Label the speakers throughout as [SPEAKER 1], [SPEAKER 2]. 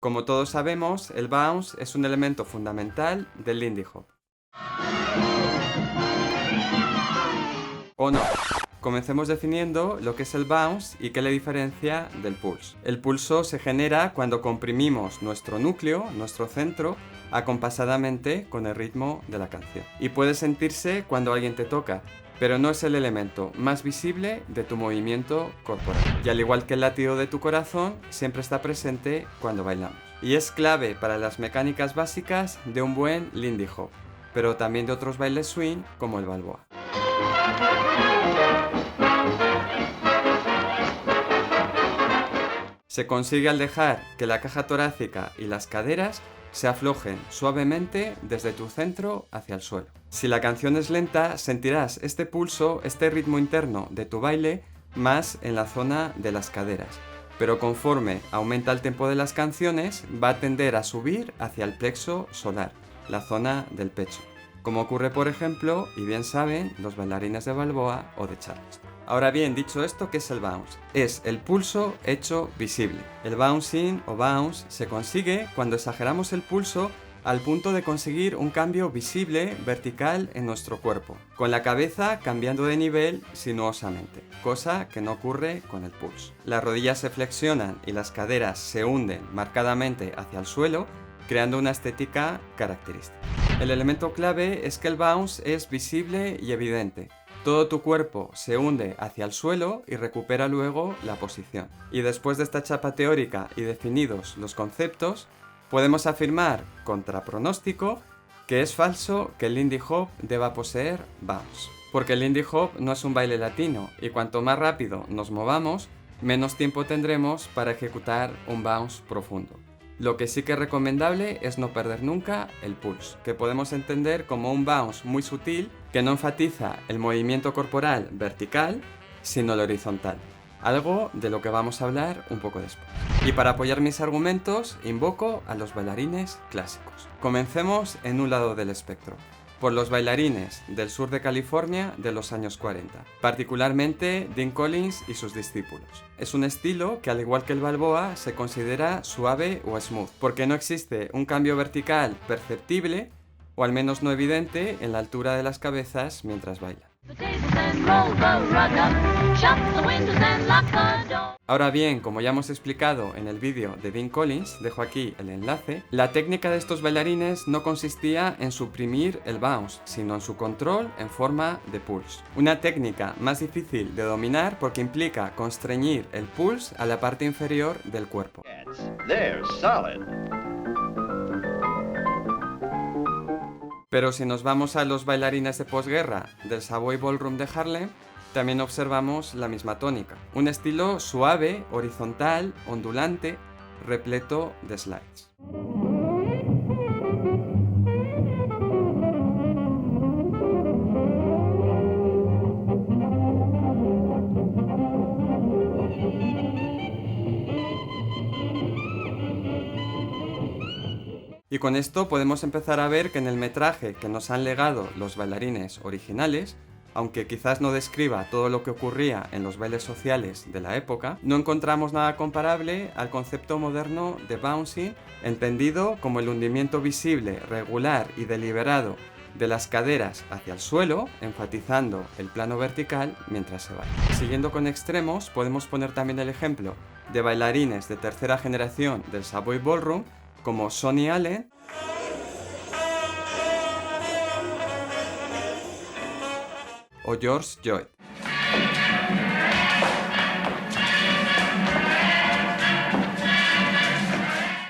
[SPEAKER 1] Como todos sabemos, el bounce es un elemento fundamental del Lindy Hop. ¿O no? Comencemos definiendo lo que es el bounce y qué le diferencia del pulse. El pulso se genera cuando comprimimos nuestro núcleo, nuestro centro, acompasadamente con el ritmo de la canción. Y puede sentirse cuando alguien te toca, pero no es el elemento más visible de tu movimiento corporal. Y al igual que el latido de tu corazón, siempre está presente cuando bailamos. Y es clave para las mecánicas básicas de un buen Lindy Hop, pero también de otros bailes swing como el balboa. Se consigue al dejar que la caja torácica y las caderas se aflojen suavemente desde tu centro hacia el suelo. Si la canción es lenta, sentirás este pulso, este ritmo interno de tu baile más en la zona de las caderas. Pero conforme aumenta el tempo de las canciones, va a tender a subir hacia el plexo solar, la zona del pecho, como ocurre por ejemplo, y bien saben, los bailarines de balboa o de charleston. Ahora bien, dicho esto, ¿qué es el bounce? Es el pulso hecho visible. El bouncing o bounce se consigue cuando exageramos el pulso al punto de conseguir un cambio visible vertical en nuestro cuerpo, con la cabeza cambiando de nivel sinuosamente, cosa que no ocurre con el pulso. Las rodillas se flexionan y las caderas se hunden marcadamente hacia el suelo, creando una estética característica. El elemento clave es que el bounce es visible y evidente. Todo tu cuerpo se hunde hacia el suelo y recupera luego la posición. Y después de esta chapa teórica y definidos los conceptos, podemos afirmar, contra pronóstico, que es falso que el Lindy Hop deba poseer bounce. Porque el Lindy Hop no es un baile latino y cuanto más rápido nos movamos, menos tiempo tendremos para ejecutar un bounce profundo. Lo que sí que es recomendable es no perder nunca el pulse, que podemos entender como un bounce muy sutil que no enfatiza el movimiento corporal vertical, sino el horizontal. Algo de lo que vamos a hablar un poco después. Y para apoyar mis argumentos, invoco a los bailarines clásicos. Comencemos en un lado del espectro, por los bailarines del sur de California de los años 40, particularmente Dean Collins y sus discípulos. Es un estilo que, al igual que el balboa, se considera suave o smooth, porque no existe un cambio vertical perceptible, o al menos no evidente, en la altura de las cabezas mientras bailan. Ahora bien, como ya hemos explicado en el vídeo de Dean Collins, dejo aquí el enlace, la técnica de estos bailarines no consistía en suprimir el bounce, sino en su control en forma de pulse. Una técnica más difícil de dominar porque implica constreñir el pulse a la parte inferior del cuerpo. Pero si nos vamos a los bailarines de posguerra del Savoy Ballroom de Harlem, también observamos la misma tónica. Un estilo suave, horizontal, ondulante, repleto de slides. Y con esto podemos empezar a ver que en el metraje que nos han legado los bailarines originales, aunque quizás no describa todo lo que ocurría en los bailes sociales de la época, no encontramos nada comparable al concepto moderno de bouncing, entendido como el hundimiento visible, regular y deliberado de las caderas hacia el suelo, enfatizando el plano vertical mientras se baila. Siguiendo con extremos, podemos poner también el ejemplo de bailarines de tercera generación del Savoy Ballroom, como Sonny Allen o George Lloyd.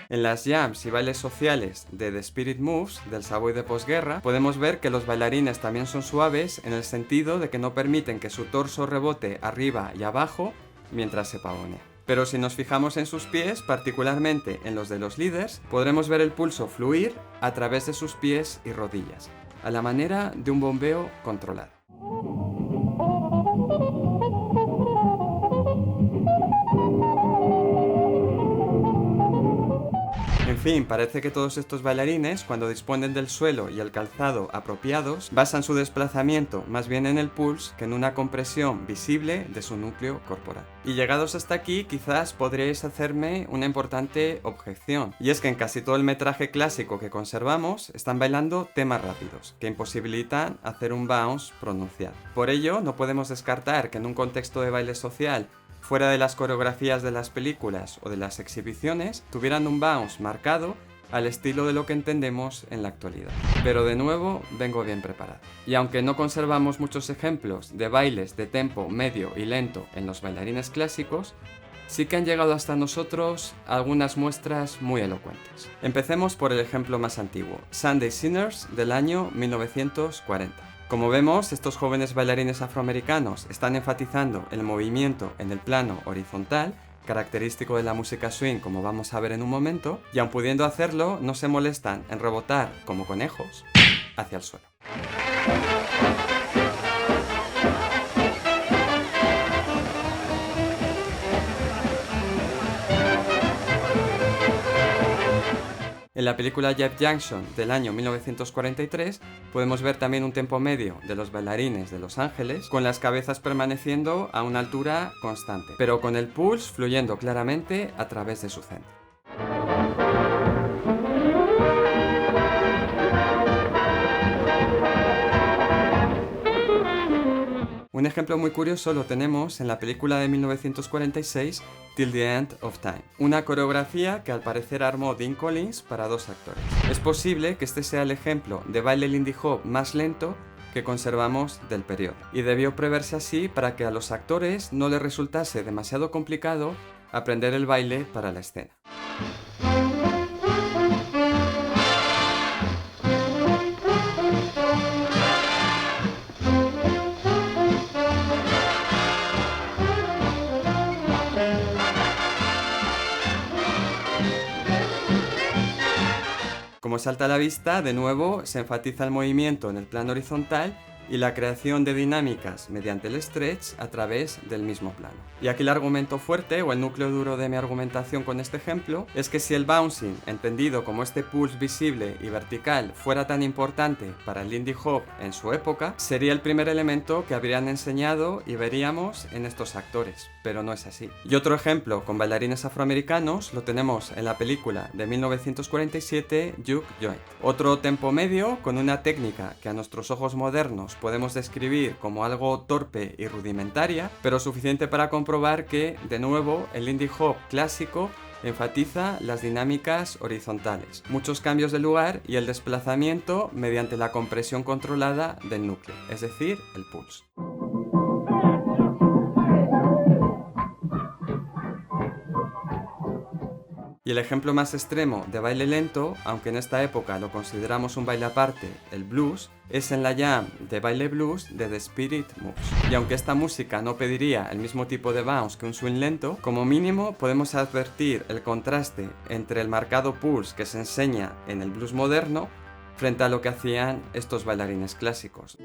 [SPEAKER 1] En las jams y bailes sociales de The Spirit Moves, del Savoy de posguerra, podemos ver que los bailarines también son suaves en el sentido de que no permiten que su torso rebote arriba y abajo mientras se pavonea. Pero si nos fijamos en sus pies, particularmente en los de los líderes, podremos ver el pulso fluir a través de sus pies y rodillas, a la manera de un bombeo controlado. En fin, parece que todos estos bailarines, cuando disponen del suelo y el calzado apropiados, basan su desplazamiento más bien en el pulse que en una compresión visible de su núcleo corporal. Y llegados hasta aquí, quizás podríais hacerme una importante objeción, y es que en casi todo el metraje clásico que conservamos están bailando temas rápidos, que imposibilitan hacer un bounce pronunciado. Por ello, no podemos descartar que en un contexto de baile social, fuera de las coreografías de las películas o de las exhibiciones, tuvieran un bounce marcado al estilo de lo que entendemos en la actualidad. Pero de nuevo, vengo bien preparado. Y aunque no conservamos muchos ejemplos de bailes de tempo medio y lento en los bailarines clásicos, sí que han llegado hasta nosotros algunas muestras muy elocuentes. Empecemos por el ejemplo más antiguo, Sunday Sinners del año 1940. Como vemos, estos jóvenes bailarines afroamericanos están enfatizando el movimiento en el plano horizontal, característico de la música swing, como vamos a ver en un momento, y aun pudiendo hacerlo, no se molestan en rebotar como conejos hacia el suelo. En la película Jet Junction del año 1943 podemos ver también un tempo medio de los bailarines de Los Ángeles con las cabezas permaneciendo a una altura constante, pero con el pulse fluyendo claramente a través de su centro. Un ejemplo muy curioso lo tenemos en la película de 1946 Till the End of Time, una coreografía que al parecer armó Dean Collins para 2 actores. Es posible que este sea el ejemplo de baile lindy hop más lento que conservamos del periodo, y debió preverse así para que a los actores no les resultase demasiado complicado aprender el baile para la escena. Como salta a la vista, de nuevo se enfatiza el movimiento en el plano horizontal y la creación de dinámicas mediante el stretch a través del mismo plano. Y aquí el argumento fuerte o el núcleo duro de mi argumentación con este ejemplo es que si el bouncing, entendido como este pulse visible y vertical, fuera tan importante para el lindy hop en su época, sería el primer elemento que habrían enseñado y veríamos en estos actores, pero no es así. Y otro ejemplo con bailarines afroamericanos lo tenemos en la película de 1947 Juke Joint. Otro tempo medio con una técnica que a nuestros ojos modernos podemos describir como algo torpe y rudimentaria, pero suficiente para comprobar que, de nuevo, el lindy hop clásico enfatiza las dinámicas horizontales, muchos cambios de lugar y el desplazamiento mediante la compresión controlada del núcleo, es decir, el pulse. Y el ejemplo más extremo de baile lento, aunque en esta época lo consideramos un baile aparte, el blues, es en la jam de baile blues de The Spirit Moves. Y aunque esta música no pediría el mismo tipo de bounce que un swing lento, como mínimo podemos advertir el contraste entre el marcado pulse que se enseña en el blues moderno frente a lo que hacían estos bailarines clásicos.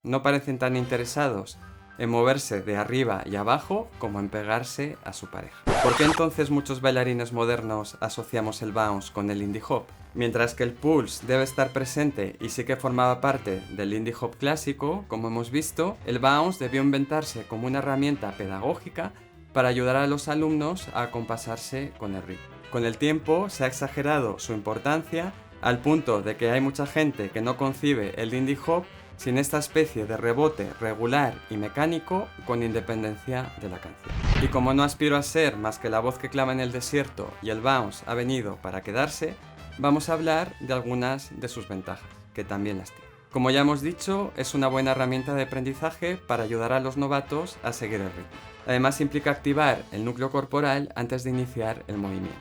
[SPEAKER 1] No parecen tan interesados en moverse de arriba y abajo como en pegarse a su pareja. ¿Por qué entonces muchos bailarines modernos asociamos el bounce con el lindy hop? Mientras que el pulse debe estar presente y sí que formaba parte del lindy hop clásico, como hemos visto, el bounce debió inventarse como una herramienta pedagógica para ayudar a los alumnos a acompasarse con el ritmo. Con el tiempo se ha exagerado su importancia al punto de que hay mucha gente que no concibe el lindy hop sin esta especie de rebote regular y mecánico con independencia de la canción. Y como no aspiro a ser más que la voz que clama en el desierto y el bounce ha venido para quedarse, vamos a hablar de algunas de sus ventajas, que también las tiene. Como ya hemos dicho, es una buena herramienta de aprendizaje para ayudar a los novatos a seguir el ritmo. Además implica activar el núcleo corporal antes de iniciar el movimiento,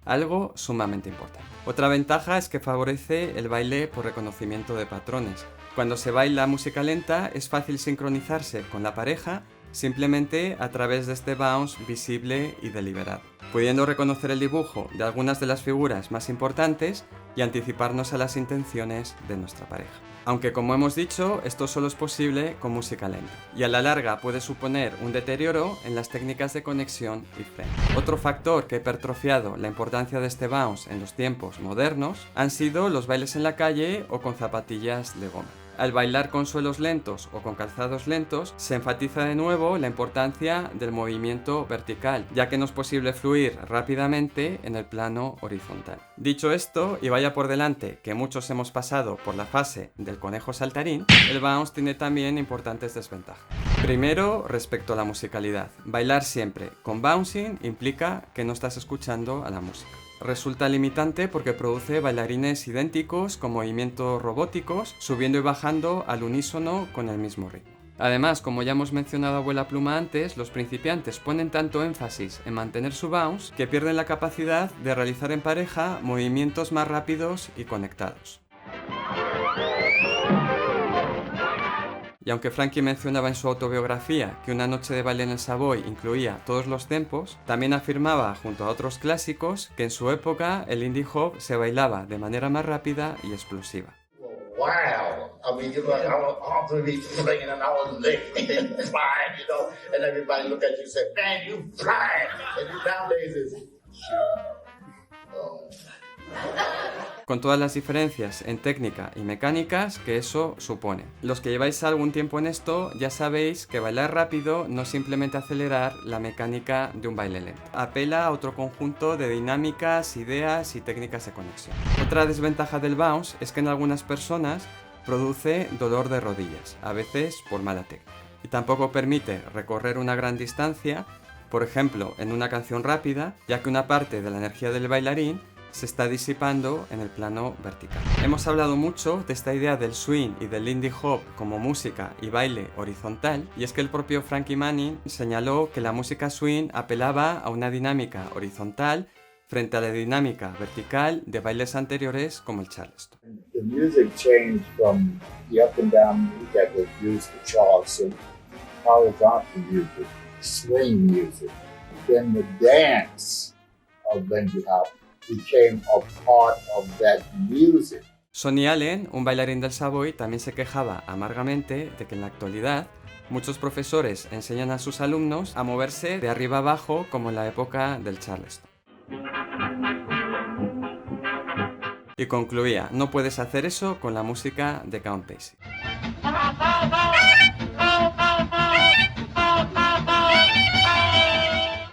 [SPEAKER 1] algo sumamente importante. Otra ventaja es que favorece el baile por reconocimiento de patrones. Cuando se baila música lenta es fácil sincronizarse con la pareja simplemente a través de este bounce visible y deliberado. Pudiendo reconocer el dibujo de algunas de las figuras más importantes y anticiparnos a las intenciones de nuestra pareja. Aunque como hemos dicho, esto solo es posible con música lenta, y a la larga puede suponer un deterioro en las técnicas de conexión y freno. Otro factor que ha hipertrofiado la importancia de este bounce en los tiempos modernos han sido los bailes en la calle o con zapatillas de goma. Al bailar con suelos lentos o con calzados lentos, se enfatiza de nuevo la importancia del movimiento vertical, ya que no es posible fluir rápidamente en el plano horizontal. Dicho esto, y vaya por delante que muchos hemos pasado por la fase del conejo saltarín, el bounce tiene también importantes desventajas. Primero, respecto a la musicalidad. Bailar siempre con bouncing implica que no estás escuchando a la música. Resulta limitante porque produce bailarines idénticos con movimientos robóticos, subiendo y bajando al unísono con el mismo ritmo. Además, como ya hemos mencionado a Abuela Pluma antes, los principiantes ponen tanto énfasis en mantener su bounce que pierden la capacidad de realizar en pareja movimientos más rápidos y conectados. Y aunque Frankie mencionaba en su autobiografía que una noche de baile en el Savoy incluía todos los tempos, también afirmaba junto a otros clásicos que en su época el indie hop se bailaba de manera más rápida y explosiva.
[SPEAKER 2] Wow, I mean, you know, I was awfully swinging and I was lifting and flying, you know, and everybody look at you and say, man, you flying, and you nowadays is, oh.
[SPEAKER 1] Con todas las diferencias en técnica y mecánicas que eso supone. Los que lleváis algún tiempo en esto ya sabéis que bailar rápido no es simplemente acelerar la mecánica de un baile lento. Apela a otro conjunto de dinámicas, ideas y técnicas de conexión. Otra desventaja del bounce es que en algunas personas produce dolor de rodillas, a veces por mala técnica. Y tampoco permite recorrer una gran distancia, por ejemplo en una canción rápida, ya que una parte de la energía del bailarín se está disipando en el plano vertical. Hemos hablado mucho de esta idea del swing y del indie hop como música y baile horizontal, y es que el propio Frankie Manning señaló que la música swing apelaba a una dinámica horizontal frente a la dinámica vertical de bailes anteriores como el Charleston.
[SPEAKER 3] The music changed from the up and down music that was used for Charleston, horizontal music, swing music, then the dance of Lindy Hop became a part of that music.
[SPEAKER 1] Sonny Allen, un bailarín del Savoy, también se quejaba amargamente de que en la actualidad muchos profesores enseñan a sus alumnos a moverse de arriba abajo como en la época del Charleston. Y concluía, no puedes hacer eso con la música de Count Basie.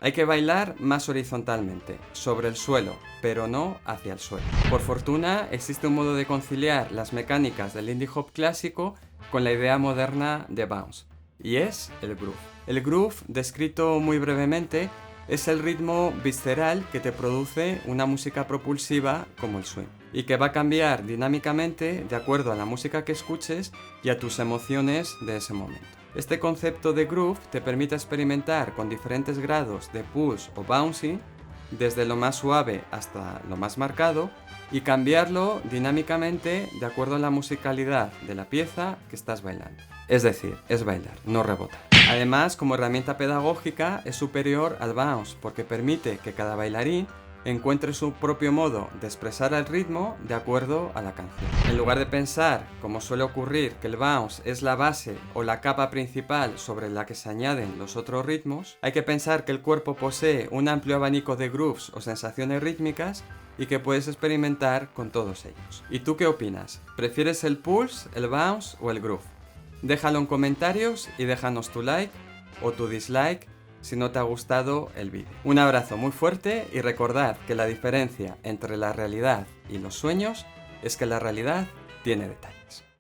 [SPEAKER 1] Hay que bailar más horizontalmente, sobre el suelo, pero no hacia el suelo. Por fortuna, existe un modo de conciliar las mecánicas del indie hop clásico con la idea moderna de bounce, y es el groove. El groove, descrito muy brevemente, es el ritmo visceral que te produce una música propulsiva como el swing, y que va a cambiar dinámicamente de acuerdo a la música que escuches y a tus emociones de ese momento. Este concepto de groove te permite experimentar con diferentes grados de pulse o bouncing, desde lo más suave hasta lo más marcado, y cambiarlo dinámicamente de acuerdo a la musicalidad de la pieza que estás bailando. Es decir, es bailar, no rebotar. Además, como herramienta pedagógica, es superior al bounce porque permite que cada bailarín encuentre su propio modo de expresar el ritmo de acuerdo a la canción. En lugar de pensar, como suele ocurrir, que el bounce es la base o la capa principal sobre la que se añaden los otros ritmos, hay que pensar que el cuerpo posee un amplio abanico de grooves o sensaciones rítmicas y que puedes experimentar con todos ellos. ¿Y tú qué opinas? ¿Prefieres el pulse, el bounce o el groove? Déjalo en comentarios y déjanos tu like o tu dislike si no te ha gustado el vídeo. Un abrazo muy fuerte y recordad que la diferencia entre la realidad y los sueños es que la realidad tiene detalles.